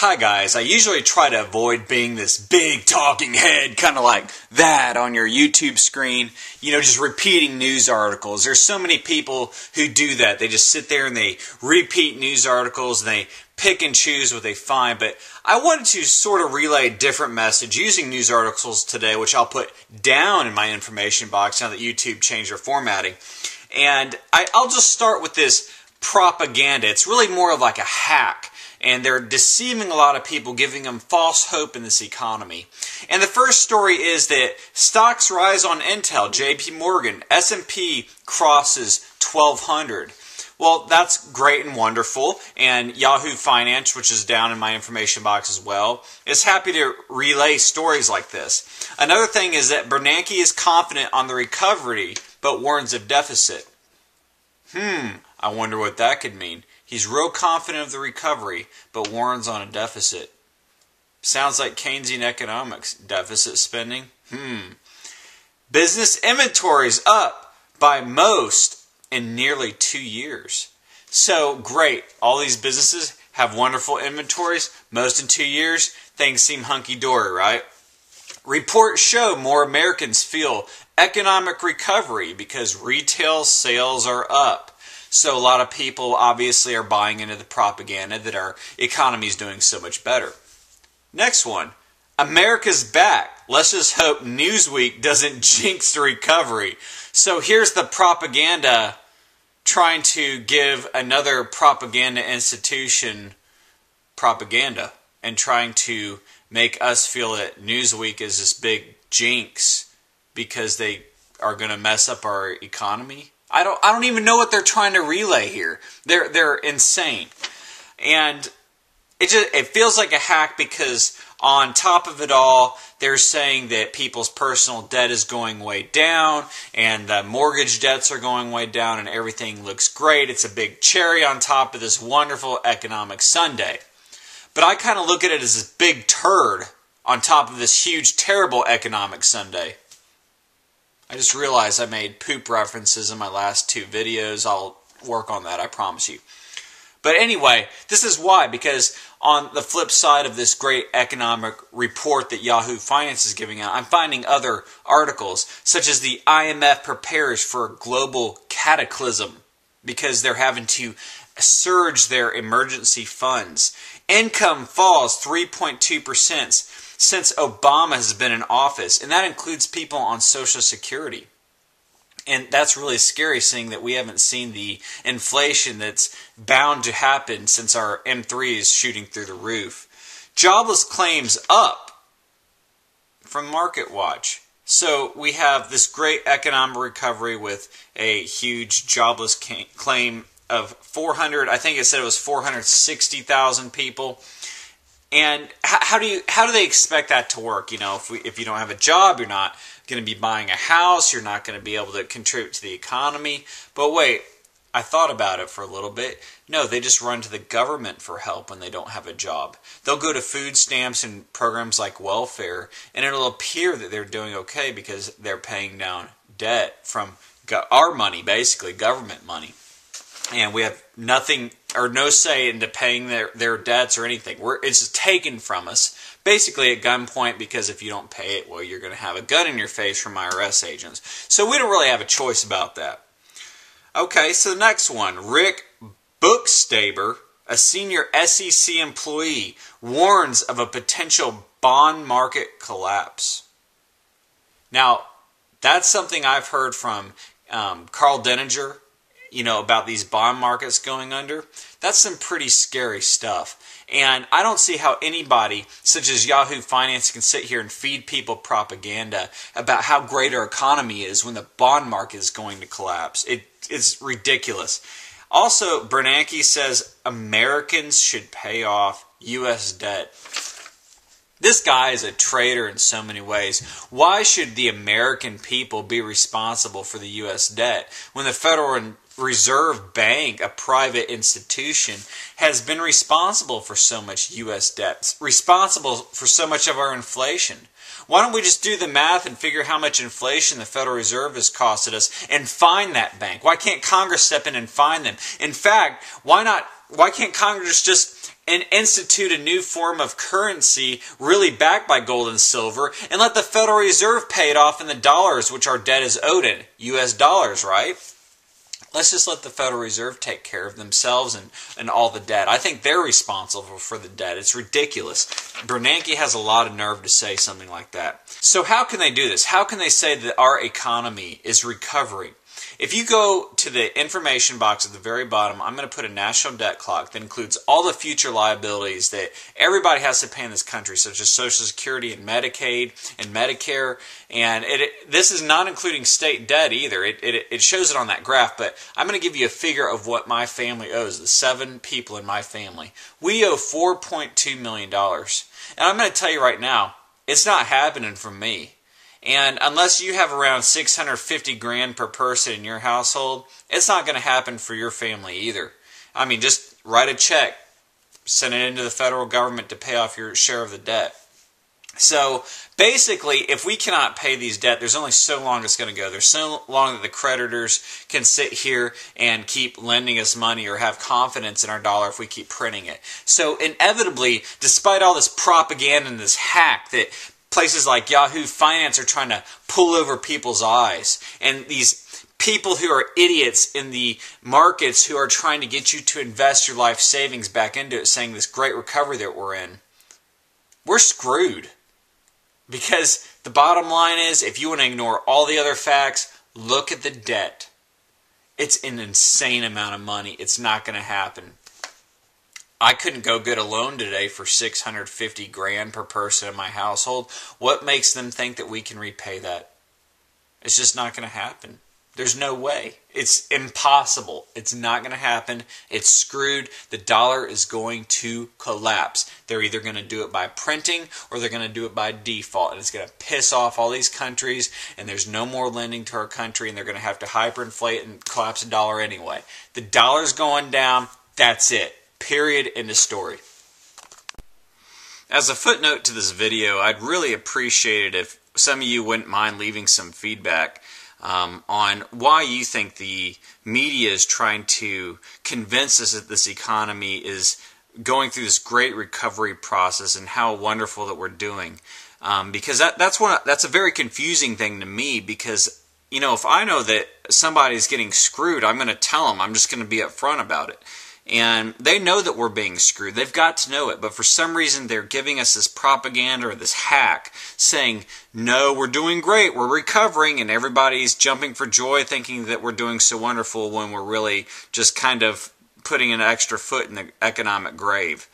Hi guys, I usually try to avoid being this big talking head, kind of like that on your YouTube screen, just repeating news articles. There's so many people who do that. They just sit there and they repeat news articles and they pick and choose what they find. But I wanted to sort of relay a different message using news articles today, which I'll put down in my information box now that YouTube changed their formatting. And I'll just start with this propaganda. It's really more of like a hack. And they're deceiving a lot of people, giving them false hope in this economy. And the first story is that stocks rise on Intel, JPMorgan, S&P crosses 1,200. Well, that's great and wonderful. And Yahoo Finance, which is down in my information box as well, is happy to relay stories like this. Another thing is that Bernanke is confident on the recovery, but warns of deficit. I wonder what that could mean. He's real confident of the recovery, but warns on a deficit. Sounds like Keynesian economics. Deficit spending? Business inventories up by most in nearly 2 years. So, great. All these businesses have wonderful inventories. Most in 2 years. Things seem hunky-dory, right? Reports show more Americans feel economic recovery because retail sales are up. So a lot of people obviously are buying into the propaganda that our economy is doing so much better. Next one. America's back. Let's just hope Newsweek doesn't jinx the recovery. So here's the propaganda trying to give another propaganda institution propaganda and trying to make us feel that Newsweek is this big jinx because they are going to mess up our economy. I don't even know what they're trying to relay here. They're insane. And it feels like a hack because on top of it all, they're saying that people's personal debt is going way down and the mortgage debts are going way down and everything looks great. It's a big cherry on top of this wonderful economic sundae. But I kind of look at it as this big turd on top of this huge, terrible economic sundae. I just realized I made poop references in my last 2 videos. I'll work on that, I promise you. But anyway, this is why, because on the flip side of this great economic report that Yahoo Finance is giving out, I'm finding other articles, such as the IMF prepares for a global cataclysm because they're having to surge their emergency funds. Income falls 3.2% since Obama has been in office, and that includes people on Social Security. And that's really scary, seeing that we haven't seen the inflation that's bound to happen since our M3 is shooting through the roof. Jobless claims up from Marketwatch. So we have this great economic recovery with a huge jobless claim of 400, I think it said it was 460,000 people. And how do they expect that to work? If you don't have a job, you're not going to be buying a house, you're not going to be able to contribute to the economy. But wait, I thought about it for a little bit. No, they just run to the government for help when they don't have a job. They'll go to food stamps and programs like welfare, and it'll appear that they're doing okay because they're paying down debt from our money, basically, government money. And we have nothing or no say into paying their debts or anything. It's just taken from us, basically at gunpoint, because if you don't pay it, well, you're going to have a gun in your face from IRS agents. So we don't really have a choice about that. Okay, so the next one. Rick Bookstaber, a senior SEC employee, warns of a potential bond market collapse. Now, that's something I've heard from Carl Denninger, about these bond markets going under. That's some pretty scary stuff. And I don't see how anybody, such as Yahoo Finance, can sit here and feed people propaganda about how great our economy is when the bond market is going to collapse. It's ridiculous. Also, Bernanke says Americans should pay off U.S. debt. This guy is a traitor in so many ways. Why should the American people be responsible for the U.S. debt when the Federal Reserve Bank, a private institution, has been responsible for so much U.S. debt, responsible for so much of our inflation? Why don't we just do the math and figure how much inflation the Federal Reserve has costed us and fine that bank? Why can't Congress step in and fine them? In fact, why can't Congress just and institute a new form of currency really backed by gold and silver, and let the Federal Reserve pay it off in the dollars which our debt is owed in, US dollars, right? Let's just let the Federal Reserve take care of themselves and all the debt. I think they're responsible for the debt. It's ridiculous. Bernanke has a lot of nerve to say something like that. So how can they do this? How can they say that our economy is recovering? If you go to the information box at the very bottom, I'm going to put a national debt clock that includes all the future liabilities that everybody has to pay in this country, such as Social Security and Medicaid and Medicare. And this is not including state debt either. It shows it on that graph, but I'm going to give you a figure of what my family owes, the 7 people in my family. We owe $4.2 million. And I'm going to tell you right now, it's not happening for me. And unless you have around 650 grand per person in your household, it's not going to happen for your family either. I mean, just write a check, send it into the federal government to pay off your share of the debt. So basically, if we cannot pay these debt, there's only so long it's going to go. There's so long that the creditors can sit here and keep lending us money or have confidence in our dollar if we keep printing it. So inevitably, despite all this propaganda and this hack that places like Yahoo Finance are trying to pull over people's eyes, and these people who are idiots in the markets who are trying to get you to invest your life savings back into it, saying this great recovery that we're in, we're screwed. Because the bottom line is, if you want to ignore all the other facts, look at the debt. It's an insane amount of money. It's not going to happen. I couldn't go get a loan today for 650 grand per person in my household. What makes them think that we can repay that? It's just not going to happen. There's no way. It's impossible. It's not going to happen. It's screwed. The dollar is going to collapse. They're either going to do it by printing or they're going to do it by default. And it's going to piss off all these countries, and there's no more lending to our country, and they're going to have to hyperinflate and collapse the dollar anyway. The dollar's going down. That's it. Period. End of story. As a footnote to this video, I'd really appreciate it if some of you wouldn't mind leaving some feedback on why you think the media is trying to convince us that this economy is going through this great recovery process and how wonderful that we're doing. Because that's a very confusing thing to me, because if I know that somebody's getting screwed, I'm going to tell them. I'm just going to be upfront about it. And they know that we're being screwed. They've got to know it. But for some reason, they're giving us this propaganda or this hack saying, no, we're doing great, we're recovering, and everybody's jumping for joy thinking that we're doing so wonderful when we're really just kind of putting an extra foot in the economic grave.